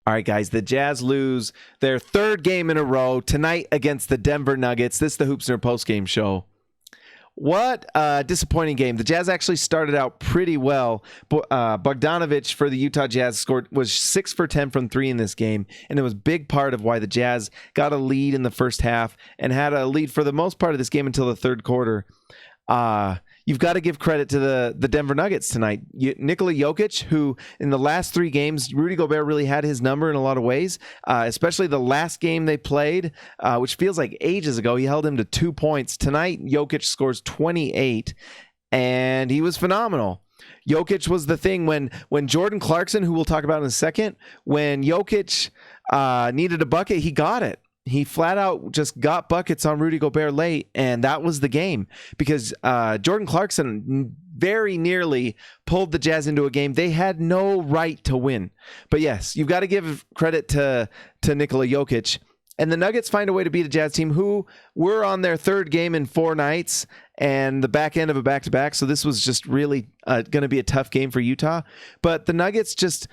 All right, guys, the Jazz lose their third game in a row tonight against the Denver Nuggets. This is the Hoopsner postgame show. What a disappointing game. The Jazz actually started out pretty well. Bogdanovic for the Utah Jazz was 6 for 10 from 3 in this game, and it was a big part of why the Jazz got a lead in the first half and had a lead for the most part of this game until the third quarter. You've got to give credit to the Denver Nuggets tonight. Nikola Jokic, who in the last 3 games, Rudy Gobert really had his number in a lot of ways, especially the last game they played, which feels like ages ago. He held him to 2 points. Tonight, Jokic scores 28, and he was phenomenal. Jokic was the thing when Jordan Clarkson, who we'll talk about in a second, when Jokic needed a bucket, he got it. He flat out just got buckets on Rudy Gobert late, and that was the game because Jordan Clarkson very nearly pulled the Jazz into a game they had no right to win. But yes, you've got to give credit to Nikola Jokic. And the Nuggets find a way to beat a Jazz team who were on their third game in 4 nights and the back end of a back-to-back. So this was just really going to be a tough game for Utah. But the Nuggets just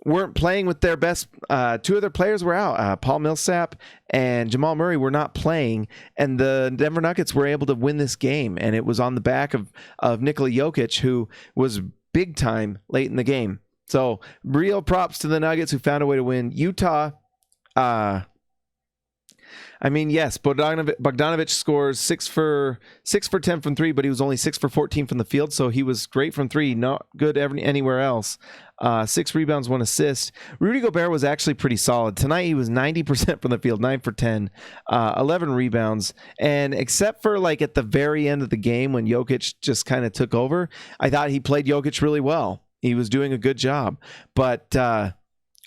weren't playing with their best. 2 of their players were out. Paul Millsap and Jamal Murray were not playing, and the Denver Nuggets were able to win this game, and it was on the back of Nikola Jokic, who was big time late in the game. So real props to the Nuggets who found a way to win. Utah, yes, Bogdanovic scores 6 for 10 from 3, but he was only 6 for 14 from the field, so he was great from 3, not good anywhere else. 6 rebounds, 1 assist. Rudy Gobert was actually pretty solid. Tonight he was 90% from the field, 9 for 10, 11 rebounds. And except for like at the very end of the game when Jokic just kind of took over, I thought he played Jokic really well. He was doing a good job. But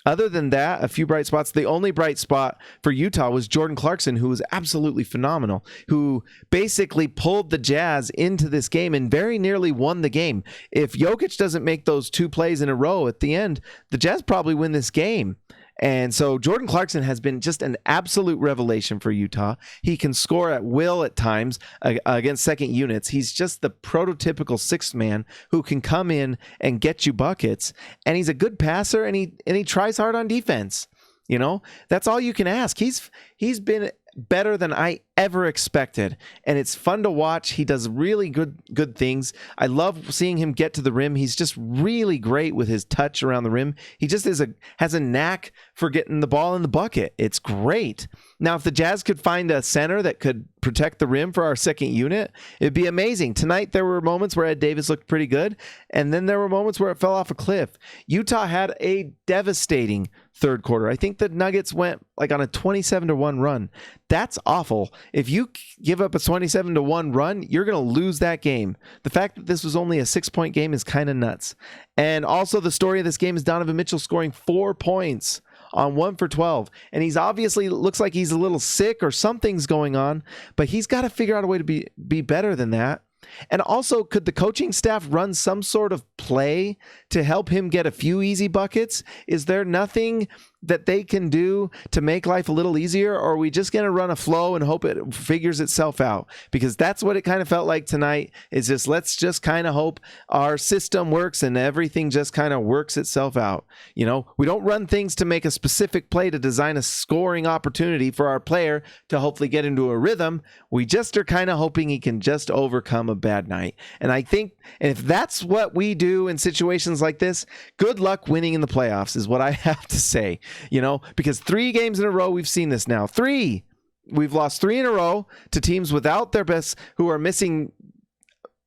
other than that, a few bright spots. The only bright spot for Utah was Jordan Clarkson, who was absolutely phenomenal, who basically pulled the Jazz into this game and very nearly won the game. If Jokic doesn't make those 2 plays in a row at the end, the Jazz probably win this game. And so Jordan Clarkson has been just an absolute revelation for Utah. He can score at will at times against second units. He's just the prototypical 6th man who can come in and get you buckets. And he's a good passer, and he tries hard on defense. You know, that's all you can ask. He's been better than I ever expected, and it's fun to watch. He does really good things. I love seeing him get to the rim. He's just really great with his touch around the rim. He just has a knack for getting the ball in the bucket. It's great. Now, if the Jazz could find a center that could protect the rim for our second unit, it'd be amazing. Tonight, there were moments where Ed Davis looked pretty good, and then there were moments where it fell off a cliff. Utah had a devastating third quarter. I think the Nuggets went like on a 27-1 run. That's awful. If you give up a 27-1 run, you're going to lose that game. The fact that this was only a 6-point game is kind of nuts. And also the story of this game is Donovan Mitchell scoring 4 points on 1 for 12. And he's obviously looks like he's a little sick or something's going on, but he's got to figure out a way to be better than that. And also, could the coaching staff run some sort of play to help him get a few easy buckets? Is there nothing that they can do to make life a little easier, or are we just going to run a flow and hope it figures itself out? Because that's what it kind of felt like tonight, is just let's just kind of hope our system works and everything just kind of works itself out. You know, we don't run things to make a specific play to design a scoring opportunity for our player to hopefully get into a rhythm. We just are kind of hoping he can just overcome a bad night. And I think if that's what we do in situations like this, good luck winning in the playoffs is what I have to say. You know, because 3 games in a row, we've seen this now. 3. We've lost 3 in a row to teams without their best, who are missing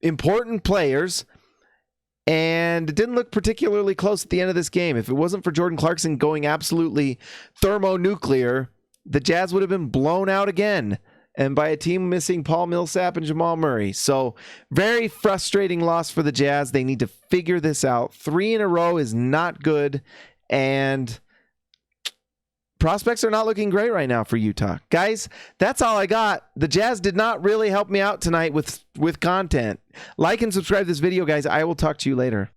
important players. And it didn't look particularly close at the end of this game. If it wasn't for Jordan Clarkson going absolutely thermonuclear, the Jazz would have been blown out again. And by a team missing Paul Millsap and Jamal Murray. So very frustrating loss for the Jazz. They need to figure this out. 3 in a row is not good. And prospects are not looking great right now for Utah. Guys, that's all I got. The Jazz did not really help me out tonight with content. Like and subscribe to this video, guys. I will talk to you later.